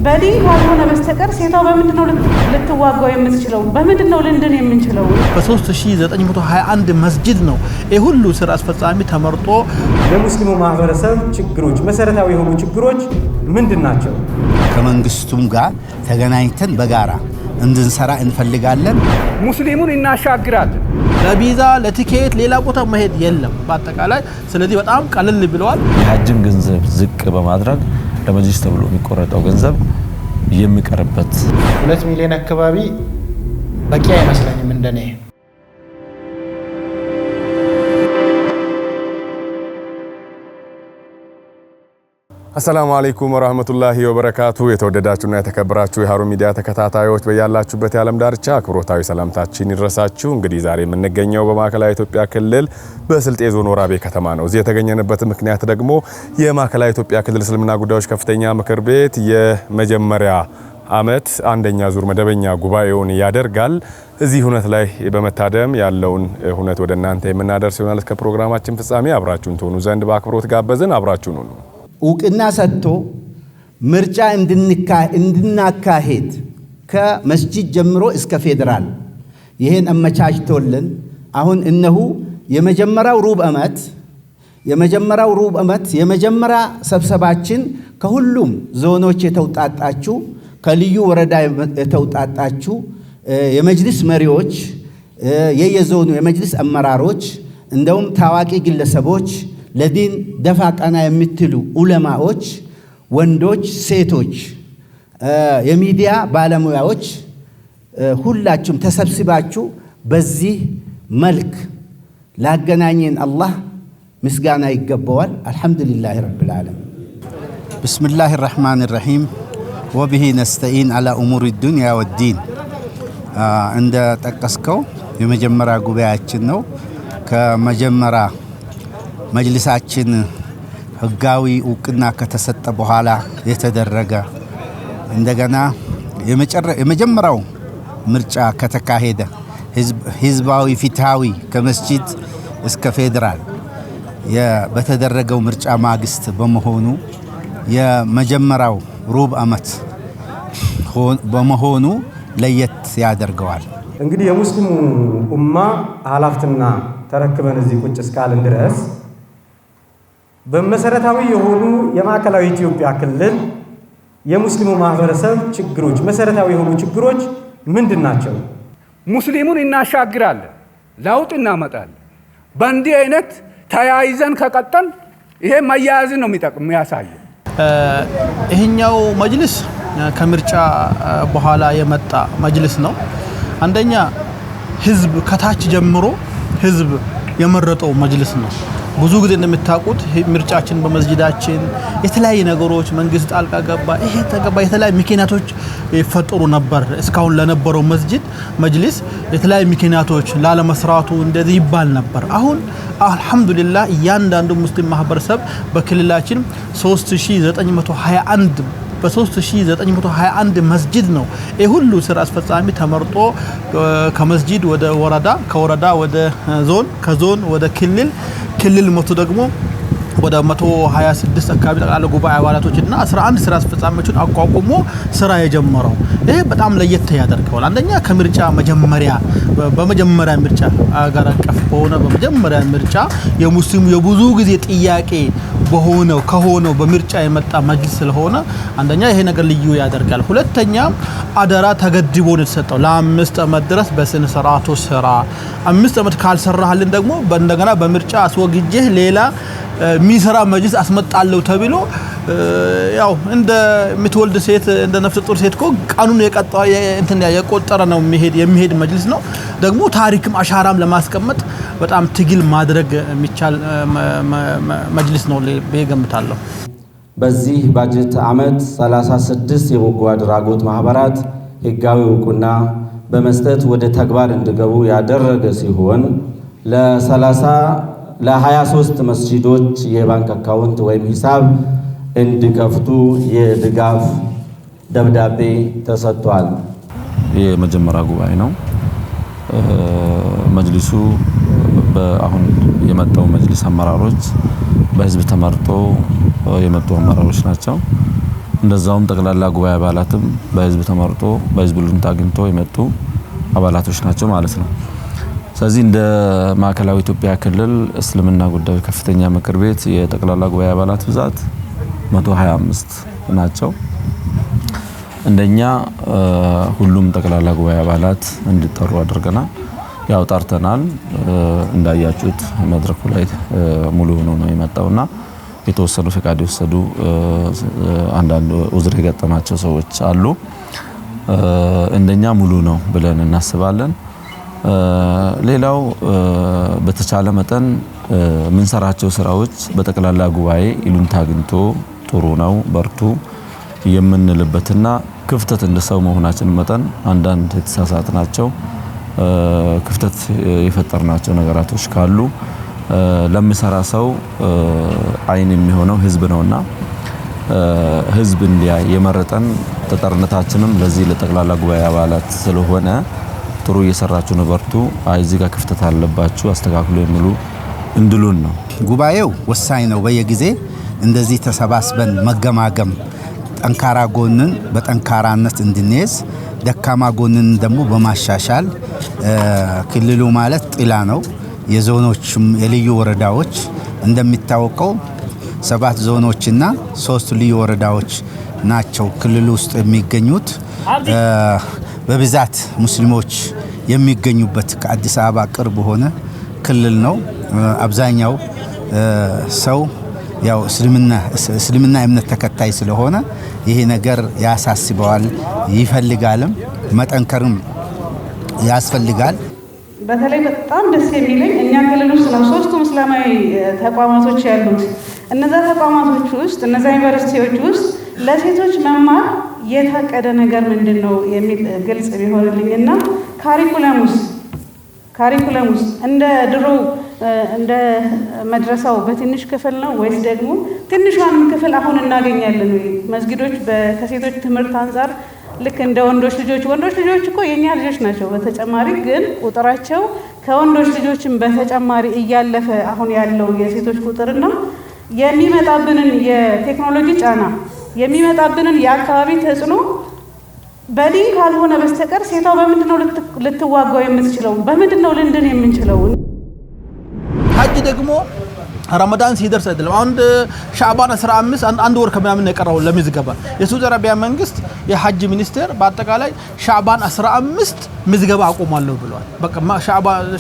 በዲን ካልሆነ በስተቀር ሴቷ በምንድነው ልትዋጋው የምትችለው? በምንድነው ልንድን የምንችለው? በ3921 መስጂድ ነው ሁሉ ስራ አስፈጻሚ ተመርጦ የሙስሊሙ ማህበረሰብ ችግሮች መሰረታዊ የሆኑ ችግሮች ምንድናቸው? ከመንግስቱም ጋር ተገናኝተን በጋራ እንድንሰራ እንፈልጋለን። ሙስሊሙን እናሻግራለን። ለቪዛ ለቲኬት ሌላ ቦታ መሄድ የለም በአጠቃላይ። ስለዚህ በጣም ቀለል ብለዋል። የሐጅን ገንዘብ ዝቅ በማድረግ ለመጅሊስ ተብሎ የሚቆረጠው ገንዘብ የሚቀርበት 2 ሚሊዮን አካባቢ በቂ አይመስለኝም እንደኔ። አሰላሙ አለይኩም ወራህመቱላሂ ወበረካቱ። የተወደዳችሁና የተከበራችሁ የሃሩን ሚዲያ ተከታታዮች በያላችሁበት የዓለም ዳርቻ አክብሮታዊ ሰላምታችን ይድረሳችሁ። እንግዲህ ዛሬ የምንገኘው በማዕከላዊ ኢትዮጵያ ክልል በስልጤ ዞን ወራቤ ከተማ ነው። እዚህ የተገኘንበት ምክንያት ደግሞ የማዕከላዊ ኢትዮጵያ ክልል እስልምና ጉዳዮች ከፍተኛ ምክር ቤት የመጀመሪያ ዓመት አንደኛ ዙር መደበኛ ጉባኤውን ያደርጋል። እዚህ ሁነት ላይ በመታደም ያለውን ሁነት ወደ እናንተ የምናደርስ ይሆናል። እስከ ፕሮግራማችን ፍጻሜ አብራችሁን ትሆኑ ዘንድ በአክብሮት ጋበዝን። አብራችሁን ሁኑ። እውቅና ሰጥቶ ምርጫ እንድናካሄድ ከመስጂድ ጀምሮ እስከ ፌደራል ይሄን አመቻችቶልን አሁን እነሆ የመጀመሪያው ሩብ ዓመት የመጀመሪያ ስብሰባችን ከሁሉም ዞኖች የተውጣጣችሁ ከልዩ ወረዳ የተውጣጣችሁ የመጅሊስ መሪዎች የየዞኑ የመጅሊስ አመራሮች እንደውም ታዋቂ ግለሰቦች ለዲን ደፋ ቀና የምትሉ ዑለማዎች ወንዶች ሴቶች የሚዲያ ባለሙያዎች ሁላችሁም ተሰብስባችሁ በዚህ መልክ ላገናኘን አላህ ምስጋና ይገባዋል። አልহামዱሊላሂ ረብል ዓለሚን። ቢስሚላሂር ረህማኒር ረሂም ወቢሂ ነስተዒን አላ ኡሙሪ ዱንያ ወዲን። እንደ ጠቀስከው የመጀመሪያ ጉባኤያችን ነው። ከመጀመሪያ መጅሊሳችን ህጋዊ እውቅና ከተሰጠ በኋላ የተደረገ እንደገና የመጀመሪያው ምርጫ ከተካሄደ ህዝባዊ ፍትሃዊ ከመስጂድ እስከ ፌደራል በተደረገው ምርጫ ማግስት በመሆኑ የመጀመሪያው ሩብ ዓመት በመሆኑ ለየት ያደርገዋል። እንግዲህ የሙስሊሙ ኡማ ኃላፊነትና ተረክበን እዚህ ቁጭ እስካልን ድረስ በመሰረታዊ የሆኑ የማዕከላዊ ኢትዮጵያ ክልል የሙስሊሙ ማህበረሰብ ችግሮች መሰረታዊ የሆኑ ችግሮች ምንድናቸው? ሙስሊሙን እናሻግራለን፣ ለውጥ እናመጣለን። በእንዲህ አይነት ተያይዘን ከቀጠል ይሄ መያያዝን ነው የሚያሳየው። ይሄኛው መጅሊስ ከምርጫ በኋላ የመጣ መጅሊስ ነው። አንደኛ ህዝብ ከታች ጀምሮ ህዝብ የመረጠው መጅሊስ ነው። ብዙ ጊዜ እንደምታውቁት ምርጫችን በመስጂዳችን የተለያየ ነገሮች መንግስት ጣልቃ ገባ፣ ይሄ ተገባ፣ የተለያየ ምክንያቶች ይፈጠሩ ነበር። እስካሁን ለነበረው መጅሊስ የተለያየ ምክንያቶች ላለመስራቱ እንደዚህ ይባል ነበር። አሁን አልহামዱሊላህ እያንዳንዱ ሙስሊም ማህበረሰብ በክልላችን 3921 በ3921 መስጂድ ነው ሁሉ ስራ አስፈጻሚ ተመርጦ ከመስጂድ ወደ ወረዳ ከወረዳ ወደ ዞን ከዞን ወደ ክልል መቶ ደግሞ ወደ 126 አካባቢ ጠቅላላ ጉባኤ አባላቶችና 11 ስራ አስፈጻሚዎችን አቋቁሞ ስራ የጀመረው ይሄ በጣም ለየት ያደርገዋል። አንደኛ ከምርጫ በመጀመሪያ ምርጫ አገር አቀፍ በሆነ በመጀመሪያ ምርጫ የሙስሊሙ የብዙ ጊዜ ጥያቄ ከሆነው በምርጫ የመጣ መጅሊስ ስለሆነ አንደኛ ይሄ ነገር ልዩ ያደርጋል። ሁለተኛ አደራ ተገድቦ ነው የተሰጠው ለ5 ዓመት ድረስ በስነ ስርዓቱ ስራ 5 ዓመት ካልሰራህልን ደግሞ እንደገና በምርጫ አስወግጄህ ሌላ ሚሰራ መጅሊስ አስመጣለው ተብሎ ያው እንደ ምትወልድ ሴት እንደ ነፍሰ ጡር ሴት ቀኑን የቆጠረ ነው የሚሄድ መጅሊስ ነው። ደግሞ ታሪክም አሻራም ለማስቀመጥ በጣም ትግል ማድረግ የሚቻል መጅሊስ ነው በገምታለሁ። በዚህ ባጀት ዓመት 36 የበጎ አድራጎት ማህበራት ህጋዊ እውቅና በመስጠት ወደ ተግባር እንዲገቡ ያደረገ ሲሆን ለ23 መስጂዶች የባንክ አካውንት ወይም ሂሳብ እንዲከፍቱ የድጋፍ ደብዳቤ ተሰጥቷል። የመጀመሪያ ጉባኤ ነው። መጅሊሱ በአሁን የመጣው መጅሊስ አመራሮች በህዝብ ተመርጦ የመጡ አመራሮች ናቸው። እንደዛውም ጠቅላላ ጉባኤ አባላትም በህዝብ ተመርጦ በህዝብ ይሁንታ አግኝቶ የመጡ አባላቶች ናቸው ማለት ነው። ስለዚህ እንደ ማዕከላዊ ኢትዮጵያ ክልል እስልምና ጉዳዮች ከፍተኛ ምክር ቤት የጠቅላላ ጉባኤ አባላት ብዛት 125 ናቸው። እንደኛ ሁሉም ጠቅላላ ጉባኤ አባላት እንዲጠሩ አድርገናል። ያው ጠርተናል። እንዳያችሁት መድረኩ ላይ ሙሉ ሆኖ ነው የመጣውና የተወሰኑ ፈቃድ የወሰዱ አንዳንድ ኡዝር የገጠማቸው ሰዎች አሉ። እንደኛ ሙሉ ነው ብለን እናስባለን። ሌላው በተቻለ መጠን ምንሰራቸው ስራዎች በጠቅላላ ጉባኤ ይሉንታ አግኝቶ ጥሩ ነው በርቱ የምንልበትና ክፍተት እንደሰው መሆናችን መጠን አንዳንድ የተሳሳትናቸው ክፍተት የፈጠርናቸው ነገራቶች ካሉ ለምሰራ ሰው አይን የሚሆነው ህዝብ ነውና ህዝብ እንዲያይ የመረጠን ተጠርነታችንም ለዚህ ለጠቅላላ ጉባኤ አባላት ስለሆነ ጥሩ እየሰራችሁ ነው በርቱ፣ እዚህ ጋር ክፍተት አለባችሁ አስተካክሉ የሚሉ እንድሉን ነው። ጉባኤው ወሳኝ ነው። በየጊዜ እንደዚህ ተሰባስበን መገማገም ጠንካራ ጎንን በጠንካራነት እንድንይዝ ደካማ ጎንን ደግሞ በማሻሻል ክልሉ ማለት ጥላ ነው። የዞኖችም የልዩ ወረዳዎች እንደሚታወቀው 7 ዞኖችና 3 ልዩ ወረዳዎች ናቸው ክልሉ ውስጥ የሚገኙት። በብዛት ሙስሊሞች የሚገኙበት ከአዲስ አበባ ቅርብ ሆነ ክልል ነው። አብዛኛው ሰው ያው እስልምና እምነት ተከታይ ስለሆነ ይሄ ነገር ያሳስበዋል፣ ይፈልጋልም፣ መጠንከርም ያስፈልጋል። በተለይ በጣም ደስ የሚለኝ እኛ ክልል ውስጥ ነው 3 እስላማዊ ተቋማቶች ያሉት። እነዛ ተቋማቶች ውስጥ እነዛ ዩኒቨርሲቲዎች ውስጥ ለሴቶች መማር የታቀደ ነገር ምንድነው የሚል ግልጽ ቢሆንልኝና ካሪኩለም ውስጥ እንደ ድሮ እንደ መድረሳው በትንሽ ክፍል ነው ወይስ ደግሞ ትንሿን ክፍል አሁን እናገኛለን ወይ? መስጊዶች ከሴቶች ትምህርት አንፃር ልክ እንደ ወንዶች ልጆች እኮ የኛ ልጆች ናቸው። በተጨማሪ ግን ቁጥራቸው ከወንዶች ልጆችም በተጨማሪ እያለፈ አሁን ያለው የሴቶች ቁጥርና የሚመጣብንን የቴክኖሎጂ ጫና የሚመጣብንን የአካባቢ ተጽዕኖ በዲን ካልሆነ በስተቀር ሴቷ በምንድነው ልትዋጋው የምትችለው? በምንድነው ልንድን የምንችለው? ሐጅ ደግሞ ረመዳን ሲደርስ አይደለም። አንድ ሻዕባን 15 አንድ ወር ከምናምን የቀረው ለምዝገባ የሳዑዲ አረቢያ መንግስት የሐጅ ሚኒስቴር በአጠቃላይ ሻዕባን 15 ምዝገባ አቆማለሁ ብሏል። በቃ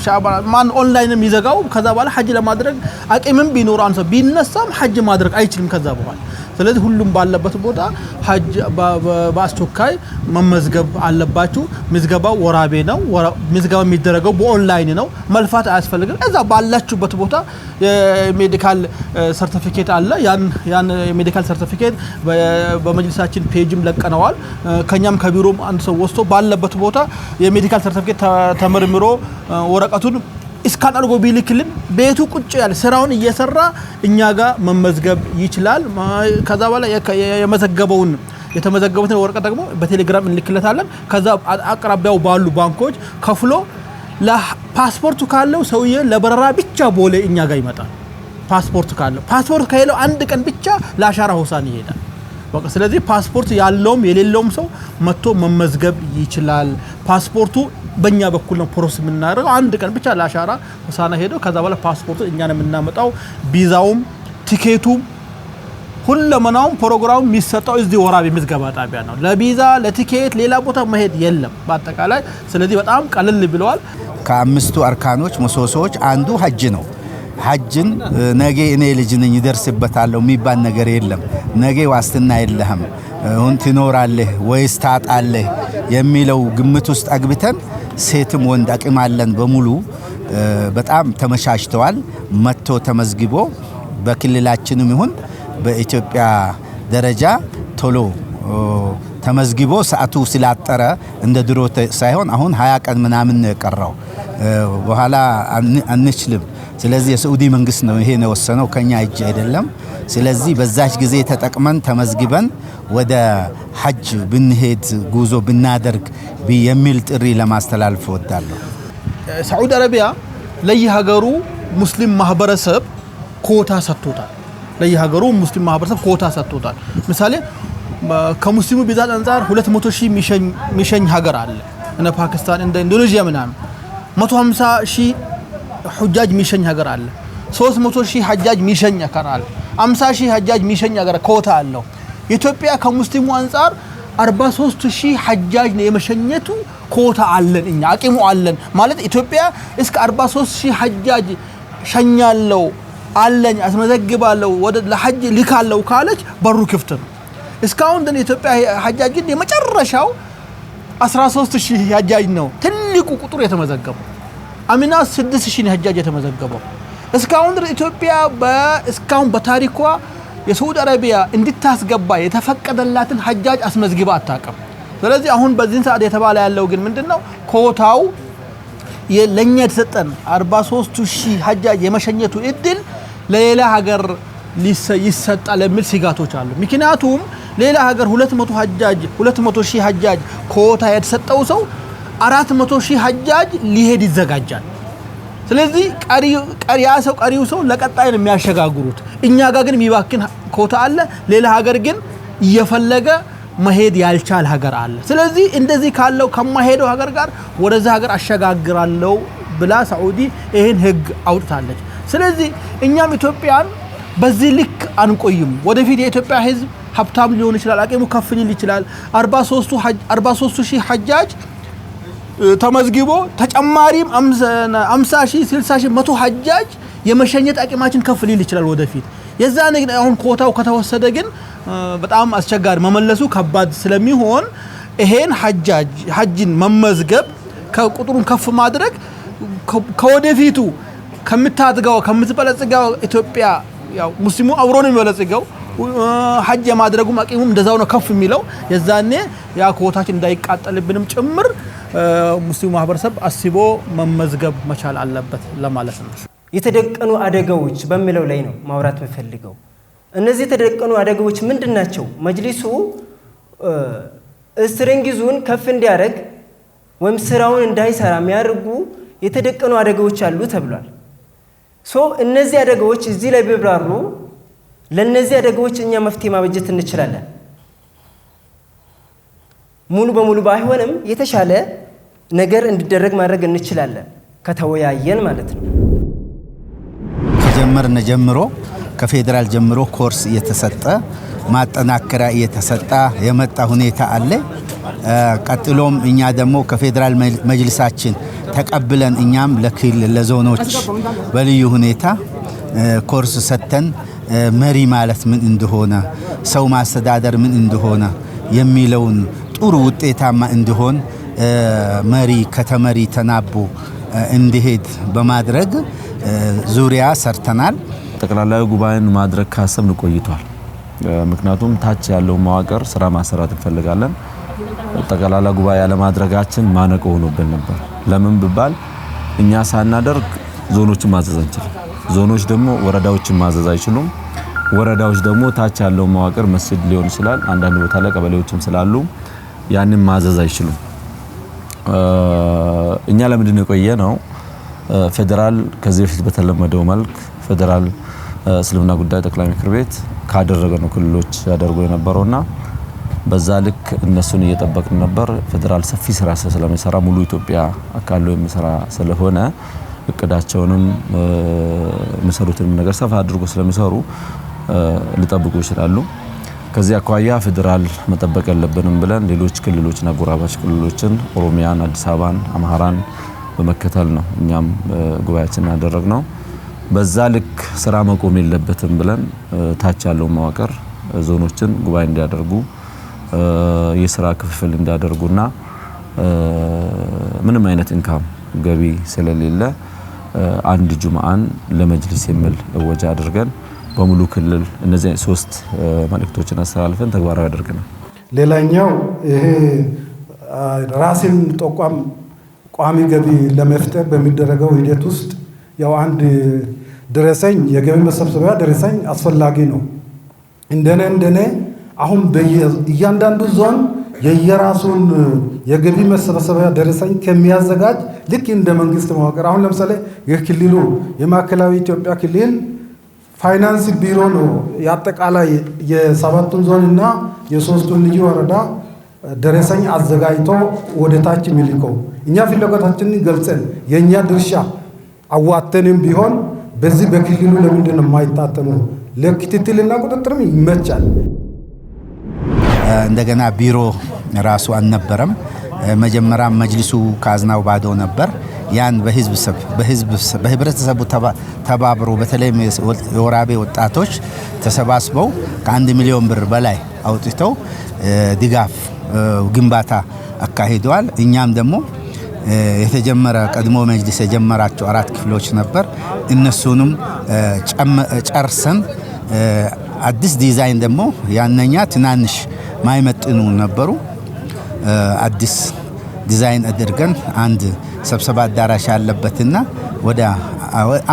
ሻዕባን ማን ኦንላይንም ይዘጋው ከዛ በኋላ ሐጅ ለማድረግ አቂምም ቢኖር አንተ ቢነሳም ሐጅ ማድረግ አይችልም ከዛ በኋላ። ስለዚህ ሁሉም ባለበት ቦታ ሐጅ በአስቸኳይ መመዝገብ አለባችሁ። ምዝገባው ወራቤ ነው። ምዝገባ የሚደረገው በኦንላይን ነው። መልፋት አያስፈልግም። እዛ ባላችሁበት ቦታ የሜዲካል ሰርቲፊኬት አለ። ያን የሜዲካል ሰርቲፊኬት በመጅልሳችን ፔጅም ለቀነዋል። ከኛም ከቢሮም አንድ ሰው ወስቶ ባለበት ቦታ የሜዲካል ሰርቲፊኬት ተመርምሮ ወረቀቱን እስካን አድርጎ ቢልክልን ቤቱ ቁጭ ያለ ስራውን እየሰራ እኛ ጋር መመዝገብ ይችላል። ከዛ በኋላ የተመዘገቡትን ወረቀት ደግሞ በቴሌግራም እንልክለታለን። ከዛ አቅራቢያው ባሉ ባንኮች ከፍሎ ለፓስፖርቱ ካለው ሰውዬ ለበረራ ብቻ ቦሌ እኛ ጋር ይመጣል። ፓስፖርት ከሌለው አንድ ቀን ብቻ ለአሻራ ሆሳን ይሄዳል። በቃ ስለዚህ ፓስፖርት ያለውም የሌለውም ሰው መጥቶ መመዝገብ ይችላል። ፓስፖርቱ በእኛ በኩል ነው ፕሮሰስ የምናደርገው። አንድ ቀን ብቻ ለአሻራ ሆሳና ሄደው ከዛ በኋላ ፓስፖርቱ እኛ ነው የምናመጣው። ቪዛውም ቲኬቱም ሁለመናውም ፕሮግራሙ የሚሰጠው እዚህ ወራቤ ምዝገባ ጣቢያ ነው። ለቪዛ ለቲኬት ሌላ ቦታ መሄድ የለም በአጠቃላይ። ስለዚህ በጣም ቀለል ብለዋል። ከአምስቱ አርካኖች ምሰሶዎች አንዱ ሐጅ ነው። ሐጅን ነገ እኔ ልጅ ነኝ ይደርስበታለሁ የሚባል ነገር የለም። ነገ ዋስትና የለህም ትኖራለህ ወይስ ታጣለህ የሚለው ግምት ውስጥ አግብተን ሴትም ወንድ አቅም አለን በሙሉ በጣም ተመቻችተዋል። መጥቶ ተመዝግቦ በክልላችንም ይሁን በኢትዮጵያ ደረጃ ቶሎ ተመዝግቦ ሰዓቱ ስላጠረ እንደ ድሮ ሳይሆን አሁን 20 ቀን ምናምን ነው የቀረው። በኋላ አንችልም። ስለዚህ የሳዑዲ መንግስት ነው ይሄን የወሰነው፣ ከኛ እጅ አይደለም። ስለዚህ በዛች ጊዜ ተጠቅመን ተመዝግበን ወደ ሐጅ ብንሄድ ጉዞ ብናደርግ የሚል ጥሪ ለማስተላለፍ እወዳለሁ። ሳዑዲ አረቢያ ለየሀገሩ ሙስሊም ማህበረሰብ ኮታ ሰጥቶታል። ለየሀገሩ ሙስሊም ማህበረሰብ ኮታ ሰጥቶታል። ምሳሌ ከሙስሊሙ ብዛት አንፃር 200,000 ሚሸኝ ሀገር አለ እነ ፓኪስታን እንደ ኢንዶኔዥያ ምናምን 150,000 ሑጃጅ ሚሸኝ ሀገር አለ 300,000 ሐጃጅ ሚሸኝ ሀገር አለ 50,000 ሐጃጅ ሚሸኝ ሀገር ኮታ አለው ኢትዮጵያ ከሙስሊሙ አንፃር 43,000 ሐጃጅ ነው የመሸኘቱ ኮታ አለን እኛ አቂሙ አለን ማለት ኢትዮጵያ እስከ 43,000 ሐጃጅ ሸኛለው አለኝ አስመዘግባለው ወደ ለሐጅ ልካለው ካለች በሩ ክፍት ነው እስካሁን ግን ኢትዮጵያ ሐጃጅ ግን የመጨረሻው 13,000 ሐጃጅ ነው ትልቁ ቁጥር የተመዘገበው አሚና 6,000 ሐጃጅ የተመዘገበው እስካሁን ኢትዮጵያ እስካሁን በታሪኳ የሳዑዲ አረቢያ እንድታስገባ የተፈቀደላትን ሐጃጅ አስመዝግባ አታቀም ስለዚህ አሁን በዚህ ሰዓት የተባለ ያለው ግን ምንድነው ኮታው ለኛ የተሰጠን 43,000 ሐጃጅ የመሸኘቱ እድል ለሌላ ሀገር ይሰጣል የሚል ስጋቶች አሉ ምክንያቱም ሌላ ሀገር 200,000 ሐጃጅ ኮታ የተሰጠው ሰው 400,000 ሐጃጅ ሊሄድ ይዘጋጃል ስለዚህ ቀሪው ሰው ለቀጣይ ነው የሚያሸጋግሩት እኛ ጋር ግን የሚባክን ኮታ አለ ሌላ ሀገር ግን እየፈለገ መሄድ ያልቻለ ሀገር አለ ስለዚህ እንደዚህ ካለው ከማሄደው ሀገር ጋር ወደዛ ሀገር አሸጋግራለው ብላ ሳዑዲ ይሄን ህግ አውጥታለች ስለዚህ እኛም ኢትዮጵያን በዚህ ልክ አንቆይም ወደፊት የኢትዮጵያ ህዝብ ሀብታም ሊሆን ይችላል አቂሙ ከፍ ሊል ይችላል 43,000 ሐጃጅ ተመዝግቦ ተጨማሪም 50,000 60,000 100 ሐጃጅ የመሸኘት አቂማችን ከፍ ሊል ይችላል ወደፊት የዛኔ አሁን ኮታው ከተወሰደ ግን በጣም አስቸጋሪ መመለሱ ከባድ ስለሚሆን ይሄን ሐጅን መመዝገብ ከቁጥሩን ከፍ ማድረግ ከወደፊቱ ከምትበለጽገው ኢትዮጵያ ያው ሙስሊሙ አብሮ ነው የሚበለጽገው ሐጅ የማድረጉ አቂሙም እንደዛው ነው ከፍ የሚለው የዛኔ ያ ኮታችን እንዳይቃጠልብንም ጭምር ሙስሊሙ ማህበረሰብ አስቦ መመዝገብ መቻል አለበት ለማለት ነው የተደቀኑ አደጋዎች በሚለው ላይ ነው ማውራት የምፈልገው እነዚህ የተደቀኑ አደጋዎች ምንድናቸው መጅሊሱ ስትሪንግዙን ከፍ እንዲያደርግ ወይም ስራውን እንዳይሰራ የሚያርጉ የተደቀኑ አደጋዎች አሉ ተብሏል እነዚህ አደጋዎች እዚህ ላይ ቢብራሩ ለነዚህ አደጋዎች እኛ መፍትሄ ማበጀት እንችላለን ሙሉ በሙሉ ባይሆንም የተሻለ ነገር እንዲደረግ ማድረግ እንችላለን ከተወያየን ማለት ነው ከጀመርን ጀምሮ ከፌደራል ጀምሮ ኮርስ እየተሰጠ ማጠናከሪያ እየተሰጠ የመጣ ሁኔታ አለ ቀጥሎም እኛ ደግሞ ከፌደራል መጅልሳችን ተቀብለን እኛም ለክልል ለዞኖች በልዩ ሁኔታ ኮርስ ሰጥተን መሪ ማለት ምን እንደሆነ ሰው ማስተዳደር ምን እንደሆነ የሚለውን ጥሩ ውጤታማ እንዲሆን መሪ ከተመሪ ተናቦ እንዲሄድ በማድረግ ዙሪያ ሰርተናል ጠቅላላዊ ጉባኤን ማድረግ ካሰብን ቆይቷል ምክንያቱም ታች ያለው መዋቅር ስራ ማሰራት እንፈልጋለን ጠቅላላ ጉባኤ ለማድረጋችን ማነቆ ሆኖብን ነበር ለምን ቢባል እኛ ሳናደርግ ዞኖችን ማዘዝ አንችልም ዞኖች ደግሞ ወረዳዎችን ማዘዝ አይችሉም ወረዳዎች ደግሞ ታች ያለው መዋቅር መስጊድ ሊሆን ይችላል አንዳንድ ቦታ ላይ ቀበሌዎችም ስላሉ ያንን ማዘዝ አይችሉም እኛ ለምንድን ነው የቆየ ነው ፌደራል ከዚህ በፊት በተለመደው መልክ ፌደራል እስልምና ጉዳይ ጠቅላይ ምክር ቤት ካደረገ ነው ክልሎች ያደርጉ የነበረውና በዛ ልክ እነሱን እየጠበቅን ነበር ፌደራል ሰፊ ስራ ስለሚሰራ ሙሉ ኢትዮጵያ አካሎ የሚሰራ ስለሆነ እቅዳቸውንም መሰረቱን ነገር ሰፋ አድርጎ ስለሚሰሩ ሊጠብቁ ይችላሉ ከዚህ አኳያ ፌደራል መጠበቅ ያለብንም ብለን ሌሎች ክልሎችና ጎራባች ክልሎችን ኦሮሚያን አዲስ አበባን አማራን በመከተል ነው እኛም ጉባኤያችንን ያደረግነው በዛ ልክ ስራ መቆም የለበትም ብለን ታች ያለው መዋቅር ዞኖችን ጉባኤ እንዲያደርጉ የስራ ክፍፍል እንዲያደርጉና ምንም አይነት ኢንካም ገቢ ስለሌለ አንድ ጁማአን ለመጅሊስ የሚል ወጃ አድርገን በሙሉ ክልል እነዚህ ሶስት መልእክቶችን አስተላልፈን ተግባራዊ አድርገናል ሌላኛው ይሄ ራስን ተቋም ቋሚ ገቢ ለመፍጠር በሚደረገው ሂደት ውስጥ ያው አንድ ደረሰኝ የገቢ መሰብሰቢያ ደረሰኝ አስፈላጊ ነው እንደነ አሁን በእያንዳንዱ ዞን የየራሱን የገቢ መሰብሰቢያ ደረሰኝ ከሚያዘጋጅ ልክ እንደ መንግስት መዋቅር አሁን ለምሳሌ የክልሉ የማዕከላዊ ኢትዮጵያ ክልል ፋይናንስ ቢሮ ነው ያጠቃላይ የሰባቱን ዞንና የሶስቱን ልዩ ወረዳ ደረሰኝ አዘጋጅቶ ወደ ታች የሚልከው። እኛ ፍላጎታችንን ገልጸን የኛ ድርሻ አዋተንም ቢሆን በዚህ በክልሉ ለምንድን ነው የማይታተመው? ለክትትልና ቁጥጥርም ይመቻል። እንደገና ቢሮ ራሱ አልነበረም። መጀመሪያ መጅሊሱ ካዝናው ባዶ ነበር። ያን በህብረተሰቡ ተባብሮ በተለይም የወራቤ ወጣቶች ተሰባስበው ከ1 ሚሊዮን ብር በላይ አውጥተው ድጋፍ ግንባታ አካሂደዋል። እኛም ደግሞ የተጀመረ ቀድሞ መጅሊስ የጀመራቸው 4 ክፍሎች ነበር። እነሱንም ጨርሰን አዲስ ዲዛይን ደግሞ ያነኛ ትናንሽ ማይመጥኑ ነበሩ። አዲስ ዲዛይን አድርገን አንድ ስብሰባ አዳራሽ ያለበትና ወደ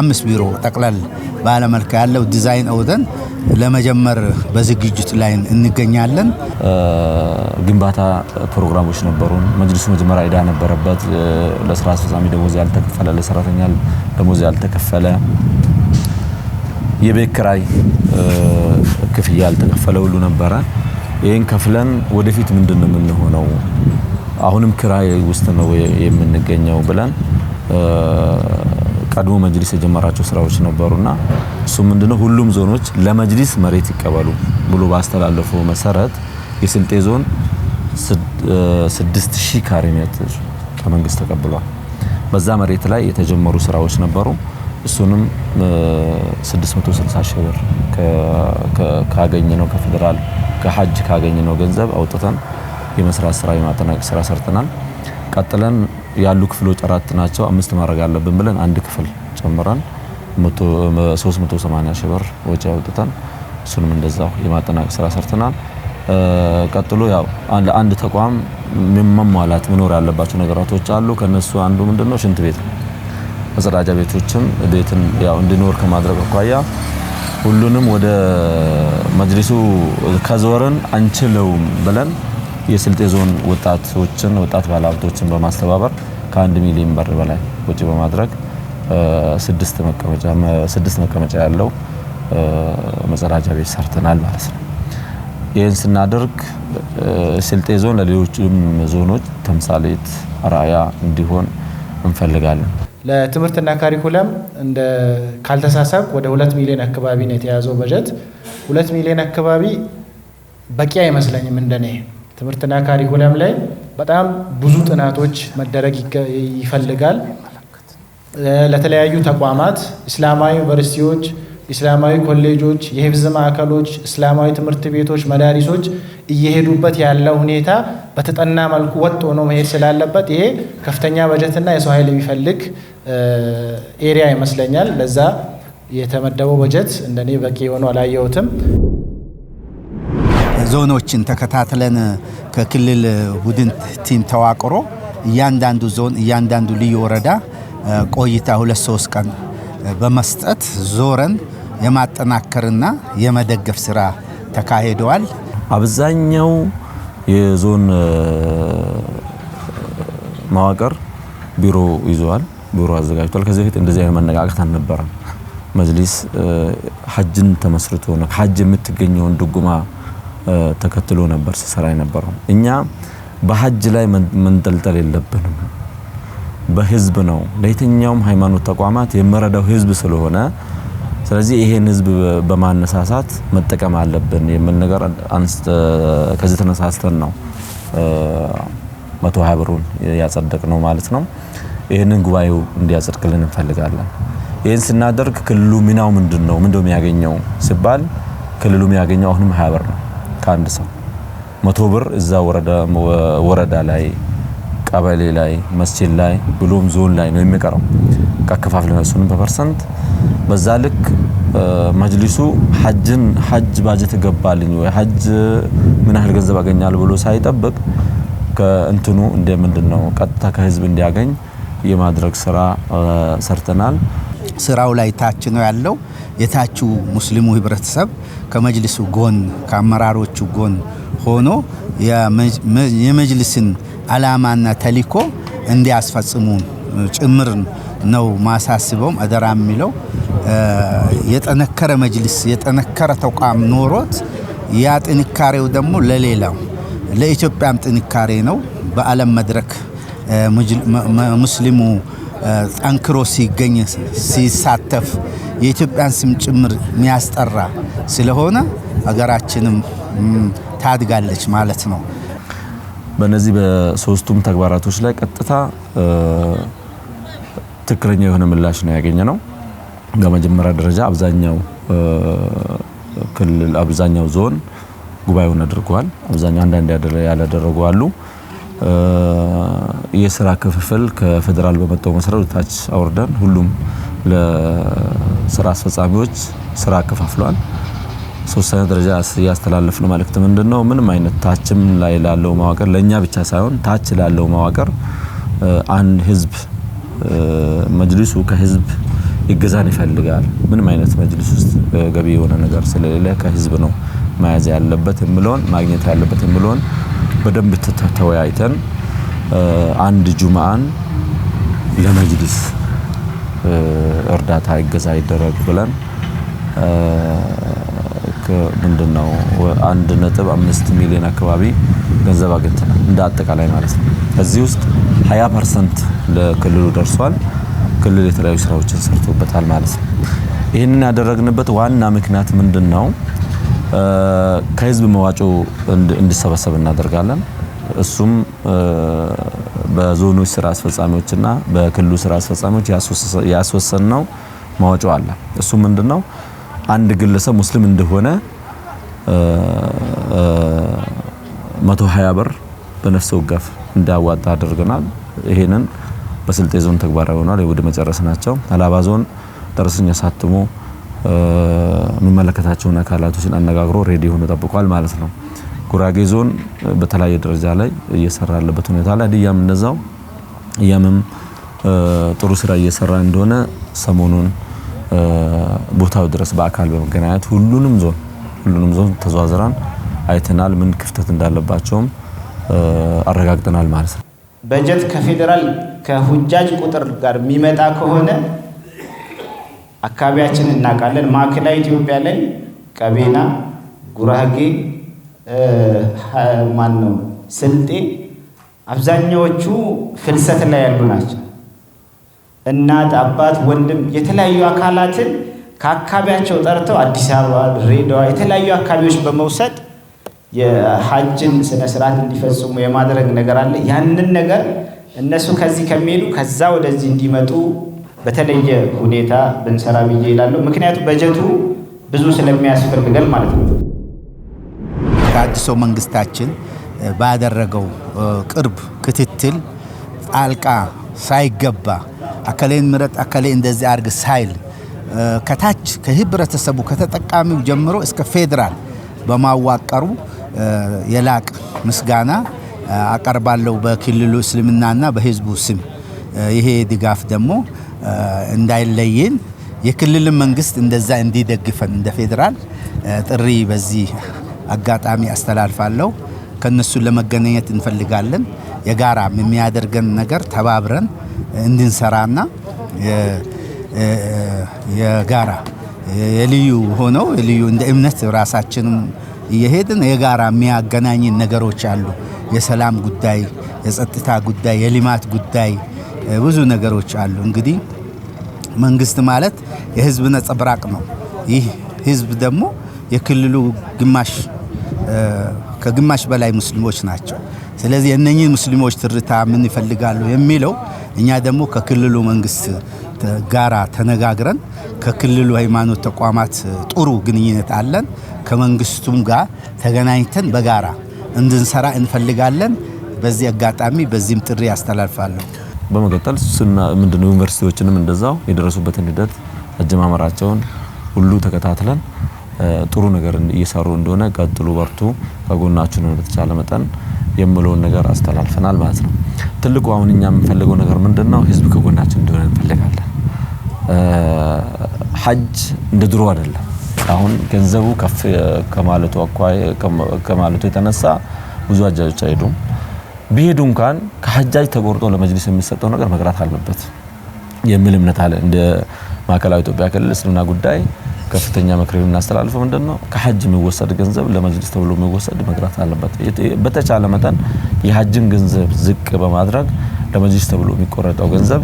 5 ቢሮ ጠቅላላ ባለመልክ ያለው ዲዛይን አውደን ለመጀመር በዝግጅት ላይ እንገኛለን። ግንባታ ፕሮግራሞች ነበሩን። መጅሊሱ መጀመሪያ ዕዳ ነበረበት። ለስራ አስፈጻሚ ደሞዝ ያልተከፈለ፣ ለሰራተኛ ደሞዝ ያልተከፈለ፣ የቤት ኪራይ ክፍያ ያልተከፈለ ሁሉ ነበረ። ይሄን ከፍለን ወደፊት ምንድነው የምንሆነው? አሁንም ኪራይ ውስጥ ነው የምንገኘው ብለን ቀድሞ መጅሊስ የጀመራቸው ስራዎች ነበሩና እሱ ምንድነው ሁሉም ዞኖች ለመጅሊስ መሬት ይቀበሉ ብሎ ባስተላለፈው መሰረት የስልጤ ዞን 6000 ካሬ ሜትር ከመንግስት ተቀብሏል። በዛ መሬት ላይ የተጀመሩ ስራዎች ነበሩ። እሱንም 660 ሺህ ብር ካገኘነው ከፌደራል ከሐጅ ካገኘነው ገንዘብ አውጥተን የመስራት ስራ የማጠናቀቅ ስራ ሰርተናል። ቀጥለን ያሉ ክፍሎች 4 ናቸው። 5 ማድረግ አለብን ብለን አንድ ክፍል ጨምረን 380 ሺህ ብር ወጪ አውጥተን እሱንም እንደዛው የማጠናቀቅ ስራ ሰርተናል። ቀጥሎ ያው አንድ ተቋም መሟላት መኖር ያለባቸው ነገራቶች አሉ። ከነሱ አንዱ ምንድነው ሽንት ቤት ነው። መጸዳጃ ቤቶችም ቤትን ያው እንዲኖር ከማድረግ አኳያ ሁሉንም ወደ መጅሊሱ ከዞርን አንችለውም ብለን የስልጤ ዞን ወጣት ባለሀብቶችን በማስተባበር ከ1 ሚሊዮን ብር በላይ ወጪ በማድረግ 6 መቀመጫ ያለው መጸዳጃ ቤት ሰርተናል ማለት ነው። ይህን ስናደርግ ስልጤ ዞን ለሌሎችም ዞኖች ተምሳሌት አርአያ እንዲሆን እንፈልጋለን። ለትምህርትና ካሪኩለም እንደ ካልተሳሳቅ ወደ 2 ሚሊዮን አካባቢ ነው የተያዘው በጀት። 2 ሚሊዮን አካባቢ በቂ አይመስለኝም እንደኔ። ትምህርትና ካሪኩለም ላይ በጣም ብዙ ጥናቶች መደረግ ይፈልጋል። ለተለያዩ ተቋማት እስላማዊ ዩኒቨርሲቲዎች፣ እስላማዊ ኮሌጆች፣ የሂፍዝ ማዕከሎች፣ እስላማዊ ትምህርት ቤቶች፣ መዳሪሶች እየሄዱበት ያለው ሁኔታ በተጠና መልኩ ወጥ ሆኖ መሄድ ስላለበት ይሄ ከፍተኛ በጀትና የሰው ኃይል የሚፈልግ ኤሪያ ይመስለኛል። ለዛ የተመደበው በጀት እንደኔ በቂ ሆኖ አላየሁትም። ዞኖችን ተከታትለን ከክልል ቡድን ቲም ተዋቅሮ እያንዳንዱ ዞን እያንዳንዱ ልዩ ወረዳ ቆይታ 2-3 ቀን በመስጠት ዞረን የማጠናከርና የመደገፍ ስራ ተካሂደዋል። አብዛኛው የዞን መዋቅር ቢሮ ይዟል፣ ቢሮ አዘጋጅቷል። ከዚህ በፊት እንደዚህ አይነት መነቃቀት አልነበረም። መጅሊስ ሐጅን ተመስርቶ ነው ሐጅ የምትገኘውን ድጉማ ተከትሎ ነበር ሲሰራ የነበረው። እኛ በሐጅ ላይ መንጠልጠል የለብንም። በህዝብ ነው ለየትኛውም ሃይማኖት ተቋማት የመረዳው ህዝብ ስለሆነ ስለዚህ ይሄን ህዝብ በማነሳሳት መጠቀም አለብን የሚል ነገር ከዚህ ተነሳስተን ነው 120 ብሩን ያጸደቅ ነው ማለት ነው። ይሄንን ጉባኤው እንዲያጸድቅልን እንፈልጋለን። ይሄን ስናደርግ ክልሉ ሚናው ምንድነው የሚያገኘው ሲባል ክልሉ የሚያገኘው አሁንም 20 ብር ነው ከአንድ ሰው 100 ብር እዛ ወረዳ ላይ ቀበሌ ላይ መስጂድ ላይ ብሎም ዞን ላይ ነው የሚቀረው። ከከፋፍለን እሱንም በፐርሰንት በዛ ልክ መጅሊሱ ሐጅ ባጀት ገባልኝ ወይ ሐጅ ምን ያህል ገንዘብ አገኛል ብሎ ሳይጠብቅ ከእንትኑ እንደምንድነው ቀጥታ ከህዝብ እንዲያገኝ የማድረግ ስራ ሰርተናል። ስራው ላይ ታች ነው ያለው። የታቹ ሙስሊሙ ህብረተሰብ ከመጅሊሱ ጎን ከአመራሮቹ ጎን ሆኖ የመጅሊስን አላማና ተልዕኮ እንዲያስፈጽሙ ጭምር ነው ማሳስበውም አደራ የሚለው የጠነከረ መጅልስ የጠነከረ ተቋም ኖሮት ያ ጥንካሬው ደግሞ ለሌላው ለኢትዮጵያም ጥንካሬ ነው። በዓለም መድረክ ሙስሊሙ ጠንክሮ ሲገኝ ሲሳተፍ የኢትዮጵያን ስም ጭምር የሚያስጠራ ስለሆነ ሀገራችንም ታድጋለች ማለት ነው። በእነዚህ በሶስቱም ተግባራቶች ላይ ቀጥታ ትክክለኛ የሆነ ምላሽ ነው ያገኘነው። በመጀመሪያ ደረጃ አብዛኛው ክልል አብዛኛው ዞን ጉባኤውን አድርጓል። አብዛኛው አንዳንድ ያላደረጉ አሉ። የስራ ክፍፍል ከፌደራል በመጣው መሰረት ታች አወርደን ሁሉም ለስራ አስፈጻሚዎች ስራ ከፋፍሏል። ሶስተኛ ደረጃ ያስተላለፍነው መልእክት ምንድነው? ምንም አይነት ታችም ላይ ላለው መዋቅር ለኛ ብቻ ሳይሆን ታች ላለው መዋቅር አንድ ህዝብ መጅሊሱ ከህዝብ ይገዛን ይፈልጋል። ምንም አይነት መጅሊስ ውስጥ ገቢ የሆነ ነገር ስለሌለ ከህዝብ ነው መያዝ ያለበት የሚለውን ማግኘት ያለበት የሚለውን በደንብ ተወያይተን አንድ ጁማአን ለመጅሊስ እርዳታ ይገዛ ይደረግ ብለን ምንድነው 1.5 ሚሊዮን አካባቢ ገንዘብ አግኝተናል እንደ አጠቃላይ ማለት ነው። ከዚህ ውስጥ 20% ለክልሉ ደርሷል። ክልል የተለያዩ ስራዎችን ሰርቶበታል ማለት ነው። ይህንን ያደረግንበት ዋና ምክንያት ምንድነው? ከህዝብ መዋጮ እንዲሰበሰብ እናደርጋለን። እሱም በዞኖች ስራ አስፈጻሚዎችና በክልሉ ስራ አስፈጻሚዎች ያስወሰነው መዋጮ አለ። እሱ ምንድነው? አንድ ግለሰብ ሙስሊም እንደሆነ 120 ብር በነፍስ ወከፍ እንዲያዋጣ አድርገናል። ይሄንን በስልጤ ዞን ተግባራዊ ሆኗል። ወደ መጨረስ ናቸው። ሀላባ ዞን ደረሰኝ አሳትሞ የሚመለከታቸውን አካላቶችን አነጋግሮ ሬዲ ሆኖ ጠብቋል ማለት ነው። ጉራጌ ዞን በተለያየ ደረጃ ላይ እየሰራ ያለበት ሁኔታ ላይ ሀዲያም እንደዛው ያምም ጥሩ ስራ እየሰራ እንደሆነ ሰሞኑን ቦታው ድረስ በአካል በመገናኘት ሁሉንም ዞን ተዘዋዝረን አይተናል። ምን ክፍተት እንዳለባቸውም አረጋግጠናል ማለት ነው። በጀት ከፌደራል ከሁጃጅ ቁጥር ጋር የሚመጣ ከሆነ አካባቢያችንን እናውቃለን። ማዕከላዊ ኢትዮጵያ ላይ ቀቤና፣ ጉራጌ፣ ስልጤ አብዛኛዎቹ ፍልሰት ላይ ያሉ ናቸው። እናት፣ አባት፣ ወንድም የተለያዩ አካላትን ከአካባቢያቸው ጠርተው አዲስ አበባ፣ ድሬዳዋ የተለያዩ አካባቢዎች በመውሰድ የሐጅን ስነ ስርዓት እንዲፈጽሙ የማድረግ ነገር አለ። ያንን ነገር እነሱ ከዚህ ከሚሄዱ ከዛ ወደዚህ እንዲመጡ በተለየ ሁኔታ ብንሰራ ብዬ ይላሉ። ምክንያቱም በጀቱ ብዙ ስለሚያስፈልገን ማለት ነው። አዲሱ መንግስታችን ባደረገው ቅርብ ክትትል ጣልቃ ሳይገባ አከሌን ምረጥ አከሌ እንደዚህ አርግ ሳይል ከታች ከህብረተሰቡ ከተጠቃሚው ጀምሮ እስከ ፌደራል በማዋቀሩ የላቅ ምስጋና አቀርባለሁ በክልሉ እስልምናና በህዝቡ ስም። ይሄ ድጋፍ ደግሞ እንዳይለየን የክልል መንግስት እንደዛ እንዲደግፈን እንደ ፌደራል ጥሪ በዚህ አጋጣሚ አስተላልፋለሁ። ከነሱ ለመገናኘት እንፈልጋለን። የጋራ የሚያደርገን ነገር ተባብረን እንድንሰራና የጋራ የልዩ ሆነው የልዩ እንደ እምነት ራሳችንም እየሄድን የጋራ የሚያገናኝ ነገሮች አሉ። የሰላም ጉዳይ፣ የጸጥታ ጉዳይ፣ የልማት ጉዳይ ብዙ ነገሮች አሉ። እንግዲህ መንግስት ማለት የህዝብ ነጸብራቅ ነው። ይህ ህዝብ ደግሞ የክልሉ ከግማሽ በላይ ሙስሊሞች ናቸው። ስለዚህ እነኚህ ሙስሊሞች ትርታ ምን ይፈልጋሉ የሚለው እኛ ደግሞ ከክልሉ መንግስት ጋራ ተነጋግረን ከክልሉ ሃይማኖት ተቋማት ጥሩ ግንኙነት አለን። ከመንግስቱም ጋር ተገናኝተን በጋራ እንድንሰራ እንፈልጋለን። በዚህ አጋጣሚ በዚህም ጥሪ ያስተላልፋለሁ። በመቀጠል ምንድነው ዩኒቨርሲቲዎችንም እንደዛው የደረሱበትን ሂደት አጀማመራቸውን ሁሉ ተከታትለን ጥሩ ነገር እየሰሩ እንደሆነ ቀጥሉ፣ በርቱ፣ ከጎናችሁ ነው በተቻለ መጠን የምለውን ነገር አስተላልፈናል ማለት ነው። ትልቁ አሁን እኛ የምንፈልገው ነገር ምንድነው? ህዝብ ከጎናችን እንደሆነ እንፈልጋለን። ሐጅ እንደ ድሮ አይደለም። አሁን ገንዘቡ ከፍ ከማለቱ የተነሳ ብዙ ሐጃጆች አይሄዱም። ቢሄዱ እንኳን ከሐጃጅ ተቆርጦ ለመጅሊስ የሚሰጠው ነገር መቅረት አለበት። የሚል እምነት አለ። እንደ ማዕከላዊ ኢትዮጵያ ክልል እስልምና ጉዳይ ከፍተኛ ምክር እናስተላልፈው ምንድነው ከሐጅ የሚወሰድ ገንዘብ ለመጅሊስ ተብሎ የሚወሰድ መግራት አለበት። በተቻለ መጠን የሐጅን ገንዘብ ዝቅ በማድረግ ለመጅሊስ ተብሎ የሚቆረጠው ገንዘብ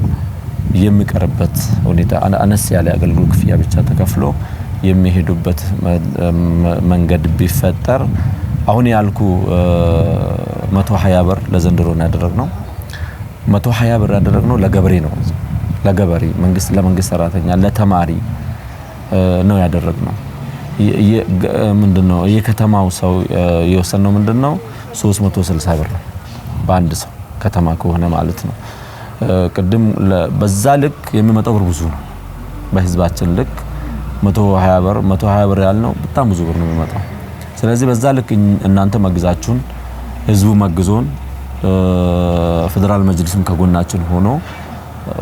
የሚቀርበት ሁኔታ አነስ ያለ አገልግሎት ክፍያ ብቻ ተከፍሎ የሚሄዱበት መንገድ ቢፈጠር አሁን ያልኩ 120 ብር ለዘንድሮ ያደረግነው 120 ብር ያደረግነው ለገበሬ ነው። ለገበሬ ለመንግስት ሰራተኛ ለተማሪ ነው ያደረግነው። ምንድነው የከተማው ሰው የወሰነው ምንድነው 360 ብር ነው በአንድ ሰው ከተማ ከሆነ ማለት ነው። ቅድም በዛ ልክ የሚመጣው ብር ብዙ ነው። በህዝባችን ልክ 120 ብር ያልነው በጣም ብዙ ብር ነው የሚመጣው። ስለዚህ በዛ ልክ እናንተ መግዛችሁን ህዝቡ መግዞን ፌደራል መጅሊስም ከጎናችን ሆኖ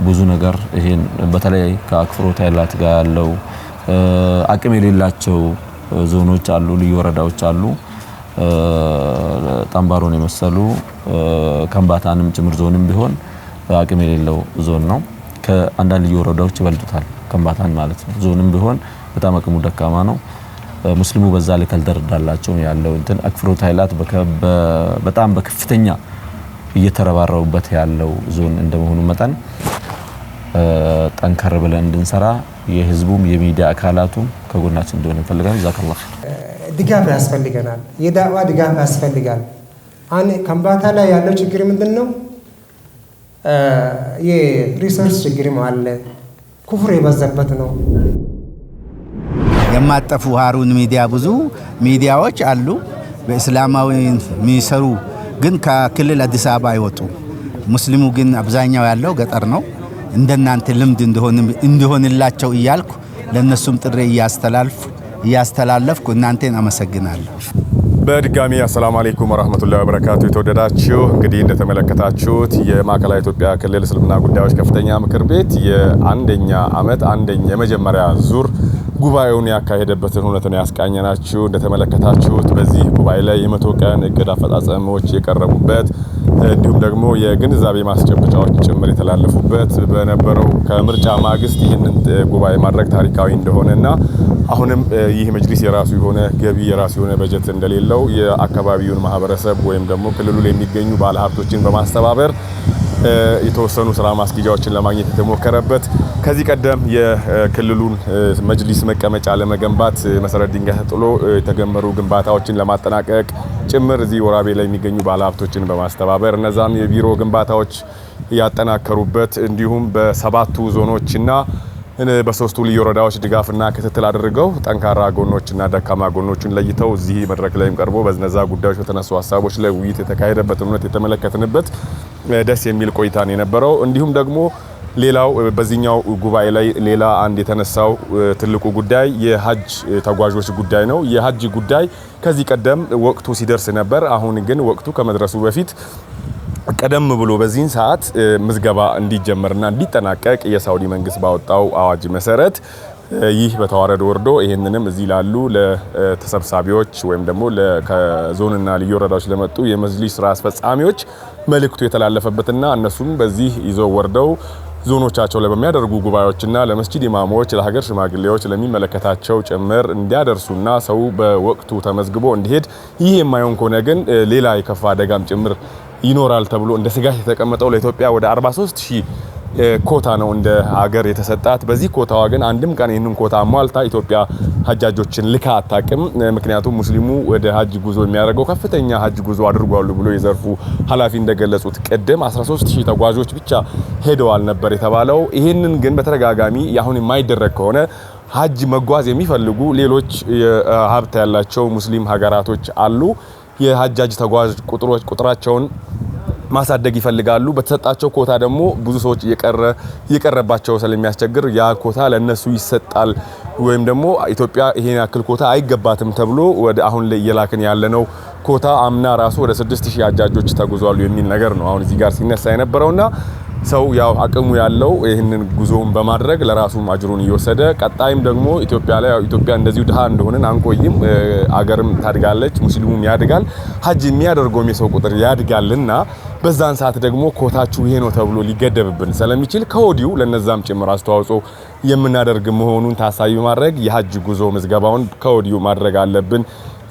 ብዙ ነገር ይሄን በተለይ ከአክፍሮት ኃይላት ጋር ያለው አቅም የሌላቸው ዞኖች አሉ፣ ልዩ ወረዳዎች አሉ። ጠምባሮን የመሰሉ ከምባታንም ጭምር ዞንም ቢሆን አቅም የሌለው ዞን ነው። ከአንዳንድ ልዩ ወረዳዎች ይበልጡታል ከምባታን ማለት ነው። ዞንም ቢሆን በጣም አቅሙ ደካማ ነው። ሙስሊሙ በዛ ላይ ካልተረዳላቸው ያለው እንትን አክፍሮት ኃይላት በጣም በከፍተኛ እየተረባረቡበት ያለው ዞን እንደመሆኑ መጠን ጠንከር ብለን እንድንሰራ የህዝቡም የሚዲያ አካላቱም ከጎናችን እንደሆነ እንፈልጋለን። ጀዛከላህ ድጋፍ ያስፈልገናል። የዳዋ ድጋፍ ያስፈልጋል። ከምባታ ላይ ያለው ችግር ምንድነው? የሪሰርች ችግርም አለ። ኩፍር የበዛበት ነው። የማጠፉ ሃሩን ሚዲያ ብዙ ሚዲያዎች አሉ በእስላማዊ የሚሰሩ ግን ከክልል አዲስ አበባ አይወጡ። ሙስሊሙ ግን አብዛኛው ያለው ገጠር ነው። እንደናንተ ልምድ እንዲሆንላቸው እያልኩ ለነሱም ጥሪ እያስተላለፍኩ እናንተን አመሰግናለሁ። በድጋሚ አሰላሙ አለይኩም ወራህመቱላሂ ወበረካቱ። የተወደዳችሁ እንግዲህ እንደተመለከታችሁት የማዕከላዊ ኢትዮጵያ ክልል እስልምና ጉዳዮች ከፍተኛ ምክር ቤት የአንደኛ ዓመት የመጀመሪያ ዙር ጉባኤውን ያካሄደበትን ሁኔታ ነው ያስቃኘናችሁ። እንደተመለከታችሁት በዚህ ጉባኤ ላይ የ100 ቀን እቅድ አፈጻጸሞች የቀረቡበት እንዲሁም ደግሞ የግንዛቤ ማስጨበጫዎች ጭምር የተላለፉበት በነበረው ከምርጫ ማግስት ይህንን ጉባኤ ማድረግ ታሪካዊ እንደሆነና አሁንም ይህ መጅሊስ የራሱ የሆነ ገቢ የራሱ የሆነ በጀት እንደሌለው የአካባቢውን ማህበረሰብ ወይም ደግሞ ክልሉ ላይ የሚገኙ ባለሀብቶችን በማስተባበር የተወሰኑ ስራ ማስጊጃዎችን ለማግኘት የተሞከረበት ከዚህ ቀደም የክልሉን መጅሊስ መቀመጫ ለመገንባት መሰረት ድንጋይ ተጥሎ የተገመሩ ግንባታዎችን ለማጠናቀቅ ጭምር እዚህ ወራቤ ላይ የሚገኙ ባለሀብቶችን በማስተባበር እነዛን የቢሮ ግንባታዎች ያጠናከሩበት እንዲሁም በሰባቱ ዞኖችና በሶስቱ ልዩ ወረዳዎች ድጋፍና ክትትል አድርገው ጠንካራ ጎኖችና ደካማ ጎኖችን ለይተው እዚህ መድረክ ላይም ቀርቦ በነዛ ጉዳዮች በተነሱ ሀሳቦች ላይ ውይይት የተካሄደበት እውነት የተመለከትንበት ደስ የሚል ቆይታን የነበረው። እንዲሁም ደግሞ ሌላው በዚህኛው ጉባኤ ላይ ሌላ አንድ የተነሳው ትልቁ ጉዳይ የሀጅ ተጓዦች ጉዳይ ነው። የሀጅ ጉዳይ ከዚህ ቀደም ወቅቱ ሲደርስ ነበር። አሁን ግን ወቅቱ ከመድረሱ በፊት ቀደም ብሎ በዚህን ሰዓት ምዝገባ እንዲጀመርና እንዲጠናቀቅ የሳውዲ መንግስት ባወጣው አዋጅ መሰረት ይህ በተዋረድ ወርዶ ይሄንንም እዚህ ላሉ ለተሰብሳቢዎች ወይም ደግሞ ከዞንና ልዩ ወረዳዎች ለመጡ የመጅሊስ ስራ አስፈጻሚዎች መልእክቱ የተላለፈበትና እነሱም በዚህ ይዘው ወርደው ዞኖቻቸው ላይ በሚያደርጉ ጉባኤዎችና ለመስጂድ ኢማሞች፣ ለሀገር ሽማግሌዎች፣ ለሚመለከታቸው ጭምር እንዲያደርሱና ሰው በወቅቱ ተመዝግቦ እንዲሄድ ይህ የማይሆን ከሆነ ግን ሌላ የከፋ አደጋም ጭምር ይኖራል ተብሎ እንደ ስጋት የተቀመጠው ለኢትዮጵያ ወደ 43000 ኮታ ነው እንደ ሀገር የተሰጣት። በዚህ ኮታዋ ግን አንድም ቀን ይህንን ኮታ አሟልታ ኢትዮጵያ ሀጃጆችን ልካ አታቅም። ምክንያቱም ሙስሊሙ ወደ ሀጅ ጉዞ የሚያደርገው ከፍተኛ ሀጅ ጉዞ አድርጓሉ ብሎ የዘርፉ ኃላፊ እንደገለጹት ቅድም 13000 ተጓዦች ብቻ ሄደዋል ነበር የተባለው። ይህንን ግን በተደጋጋሚ አሁን የማይደረግ ከሆነ ሀጅ መጓዝ የሚፈልጉ ሌሎች ሀብት ያላቸው ሙስሊም ሀገራቶች አሉ። የሀጃጅ ተጓዥ ቁጥራቸውን ማሳደግ ይፈልጋሉ። በተሰጣቸው ኮታ ደግሞ ብዙ ሰዎች እየቀረባቸው ስለሚያስቸግር ያ ኮታ ለነሱ ይሰጣል ወይም ደግሞ ኢትዮጵያ ይሄን ያክል ኮታ አይገባትም ተብሎ ወደ አሁን ላይ እየላክን ያለነው ኮታ አምና ራሱ ወደ 6000 ሀጃጆች ተጉዟሉ የሚል ነገር ነው አሁን እዚህ ጋር ሲነሳ የነበረውና ሰው ያው አቅሙ ያለው ይህንን ጉዞውን በማድረግ ለራሱም አጅሩን እየወሰደ ቀጣይም ደግሞ ኢትዮጵያ ላይ ኢትዮጵያ እንደዚሁ ድሃ እንደሆነን አንቆይም። አገርም ታድጋለች፣ ሙስሊሙም ያድጋል፣ ሀጅ የሚያደርገውም የሰው ቁጥር ያድጋልና በዛን ሰዓት ደግሞ ኮታችሁ ይሄ ነው ተብሎ ሊገደብብን ስለሚችል ከወዲሁ ለነዛም ጭምር አስተዋጽኦ የምናደርግ መሆኑን ታሳቢ ማድረግ የሀጅ ጉዞ ምዝገባውን ከወዲሁ ማድረግ አለብን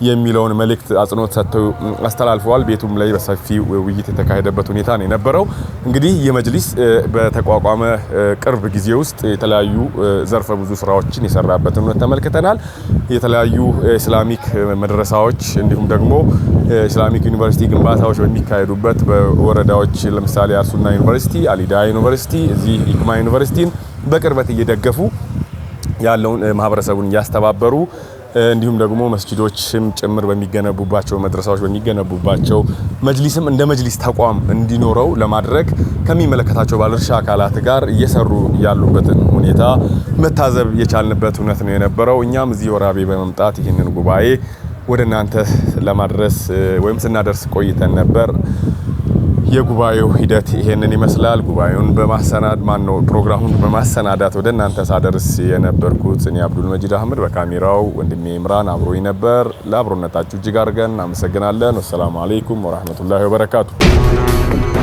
የሚለውን መልእክት አጽንኦት ሰጥተው አስተላልፈዋል። ቤቱም ላይ በሰፊ ውይይት የተካሄደበት ሁኔታ ነው የነበረው። እንግዲህ የመጅሊስ በተቋቋመ ቅርብ ጊዜ ውስጥ የተለያዩ ዘርፈ ብዙ ስራዎችን የሰራበትን ሁኔታ ተመልክተናል። የተለያዩ ኢስላሚክ መድረሳዎች እንዲሁም ደግሞ ኢስላሚክ ዩኒቨርሲቲ ግንባታዎች በሚካሄዱበት በወረዳዎች ለምሳሌ አርሱና ዩኒቨርሲቲ፣ አሊዳ ዩኒቨርሲቲ፣ እዚህ ኢክማ ዩኒቨርሲቲን በቅርበት እየደገፉ ያለውን ማህበረሰቡን እያስተባበሩ እንዲሁም ደግሞ መስጂዶችም ጭምር በሚገነቡባቸው መድረሳዎች በሚገነቡባቸው መጅሊስም እንደ መጅሊስ ተቋም እንዲኖረው ለማድረግ ከሚመለከታቸው ባለድርሻ አካላት ጋር እየሰሩ ያሉበትን ሁኔታ መታዘብ የቻልንበት እውነት ነው የነበረው። እኛም እዚህ ወራቤ በመምጣት ይህንን ጉባኤ ወደ እናንተ ለማድረስ ወይም ስናደርስ ቆይተን ነበር። የጉባኤው ሂደት ይሄንን ይመስላል። ጉባኤውን ፕሮግራሙን በማሰናዳት ወደ እናንተ ሳደርስ የነበርኩት እኔ አብዱል መጂድ አህመድ፣ በካሜራው ወንድሜ ኢምራን አብሮኝ ነበር። ለአብሮነታችሁ እጅግ አድርገን አመሰግናለን። ወሰላሙ አለይኩም ወራህመቱላሂ ወበረካቱ።